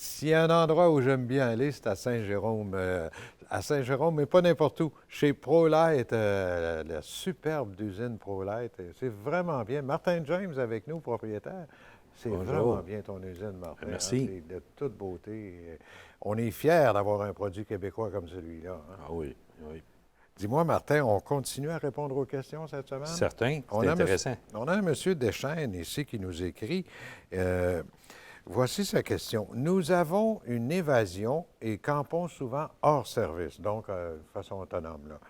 S'il y a un endroit où j'aime bien aller, c'est à Saint-Jérôme. Mais pas n'importe où. Chez ProLight, la superbe usine ProLight. C'est vraiment bien. Martin James avec nous, propriétaire. C'est vraiment Bonjour. bien ton usine, Martin. Merci. C'est de toute beauté. On est fiers d'avoir un produit québécois comme celui-là. Ah oui, oui. Dis-moi, Martin, on continue à répondre aux questions cette semaine? Certain, On c'est a, intéressant. on a un monsieur Deschênes ici qui nous écrit. euh, Voici sa question. Nous avons une évasion et campons souvent hors service, donc de façon autonome, là.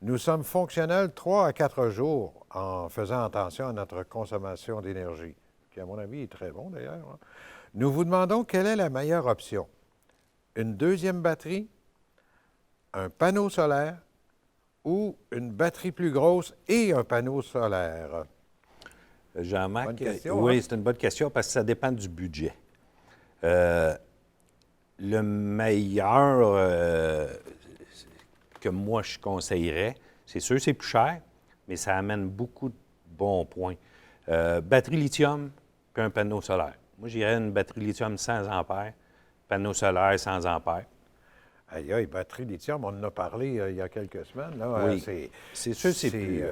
Nous sommes fonctionnels 3 à 4 jours en faisant attention à notre consommation d'énergie, qui, à mon avis, est très bon d'ailleurs, hein. Nous vous demandons quelle est la meilleure option. Une deuxième batterie, un panneau solaire ou une batterie plus grosse et un panneau solaire? Jean-Marc, Bonne question, oui, hein? c'est une bonne question parce que ça dépend du budget. Le meilleur que moi je conseillerais, c'est sûr c'est plus cher, mais ça amène beaucoup de bons points. Batterie lithium, puis un panneau solaire. Moi, j'irais une batterie lithium 100 ampères, panneau solaire 100 ampères. Aïe, aïe, batterie lithium, on en a parlé il y a quelques semaines. Là, Oui, c'est sûr c'est plus...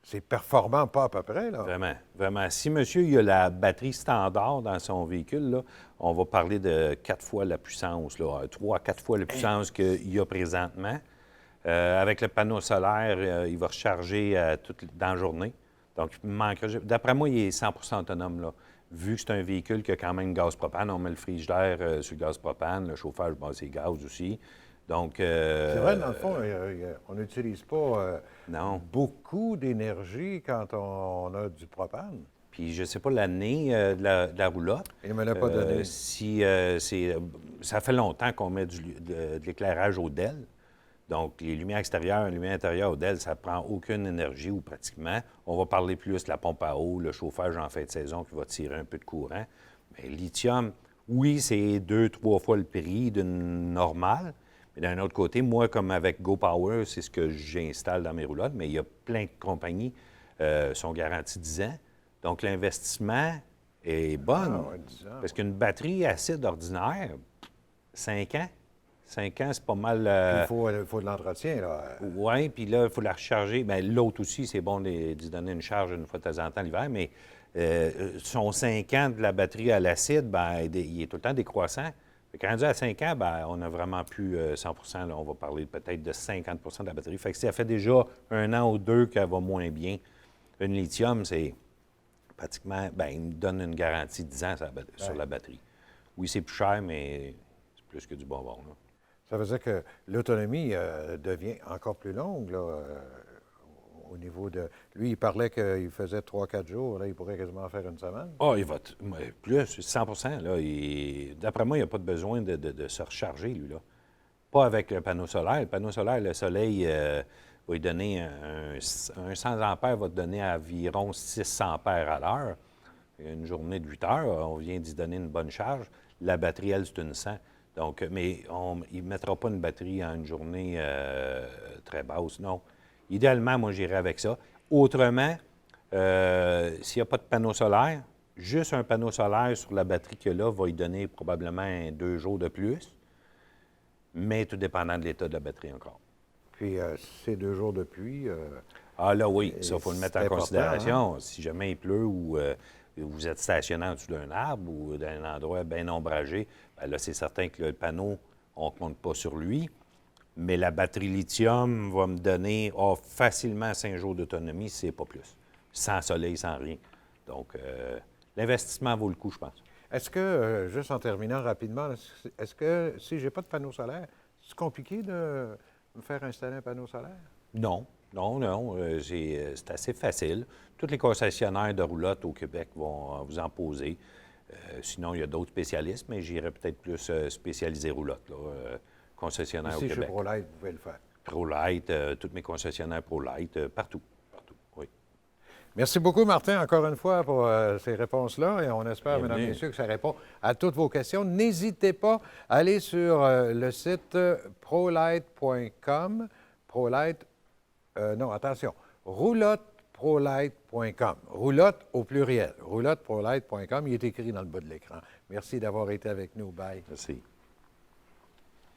c'est performant, pas à peu près. Là. Vraiment, vraiment. Si monsieur il a la batterie standard dans son véhicule, là, on va parler de 4 fois la puissance, là, 3 à 4 fois la puissance qu'il y a présentement. Avec le panneau solaire, il va recharger dans la journée. Donc, il manquera... D'après moi, il est 100 autonome, là. Vu que c'est un véhicule qui a quand même gaz propane, on met le frigidaire sur le gaz propane, le chauffage, bon, c'est gaz aussi. Donc... c'est vrai, dans le fond, on n'utilise pas non. beaucoup d'énergie quand on a du propane. Puis je ne sais pas l'année de la roulotte. Il ne me l'a pas donné. Ça fait longtemps qu'on met de l'éclairage au DEL. Donc, les lumières extérieures, les lumières intérieures au DEL, ça ne prend aucune énergie ou pratiquement. On va parler plus de la pompe à eau, le chauffage en fin de saison qui va tirer un peu de courant. Mais lithium, oui, c'est 2-3 fois le prix d'une normale. Mais d'un autre côté, moi, comme avec GoPower, c'est ce que j'installe dans mes roulottes, mais il y a plein de compagnies sont garanties 10 ans. Donc, l'investissement est bon. Ah, ouais, 10 ans, Parce qu'une batterie acide ordinaire, 5 ans. 5 ans, c'est pas mal. Il faut de l'entretien. Oui, puis là, il faut la recharger. Bien, l'autre aussi, c'est bon d'y donner une charge une fois de temps en temps l'hiver, mais son 5 ans de la batterie à l'acide, bien, il est tout le temps décroissant. Quand rendu à 5 ans, bien, on a vraiment plus 100 là, on va parler peut-être de 50 de la batterie. Fait que ça fait déjà 1 an ou 2 qu'elle va moins bien. Une lithium, c'est pratiquement, bien, il me donne une garantie de 10 ans sur la batterie. Oui, c'est plus cher, mais c'est plus que du bonbon, là. Ça veut dire que l'autonomie devient encore plus longue, là, au niveau de... Lui, il parlait qu'il faisait 3-4 jours. Là, il pourrait quasiment faire une semaine. Ah, il va plus, 100 là. D'après moi, il n'y a pas de besoin de se recharger, lui, là. Pas avec le panneau solaire. Le panneau solaire, le soleil va lui donner un 100 ampères va te donner environ 600 ampères à l'heure. Une journée de 8 heures, on vient d'y donner une bonne charge. La batterie, elle, c'est une 100. Donc, mais il ne mettra pas une batterie en une journée très basse, non. Idéalement, moi, j'irais avec ça. Autrement, s'il n'y a pas de panneau solaire, juste un panneau solaire sur la batterie qu'il a va lui donner probablement 2 jours de plus, mais tout dépendant de l'état de la batterie encore. Puis, ces 2 jours de pluie... Ah là, oui, ça, il faut le mettre en considération. Hein? Si jamais il pleut ou vous êtes stationné en dessous d'un arbre ou d'un endroit bien ombragé, bien là, c'est certain que le panneau, on ne compte pas sur lui. Mais la batterie lithium va me donner facilement 5 jours d'autonomie, si ce n'est pas plus. Sans soleil, sans rien. Donc, l'investissement vaut le coup, je pense. Est-ce que, juste en terminant rapidement, est-ce que si je n'ai pas de panneau solaire, c'est compliqué de me faire installer un panneau solaire? Non. C'est assez facile. Tous les concessionnaires de roulotte au Québec vont vous en poser. Sinon, il y a d'autres spécialistes, mais j'irais peut-être plus spécialisé roulotte, là, concessionnaire Ici, au Québec. Chez ProLight, vous pouvez le faire. ProLight, tous mes concessionnaires ProLight, partout, oui. Merci beaucoup, Martin, encore une fois, pour ces réponses-là. Et on espère, mesdames et messieurs, que ça répond à toutes vos questions. N'hésitez pas à aller sur le site prolight.com. Roulotte ProLight.com. roulotte.com. Roulotte au pluriel. roulotte-prolight.com. Il est écrit dans le bas de l'écran. Merci d'avoir été avec nous. Bye. Merci.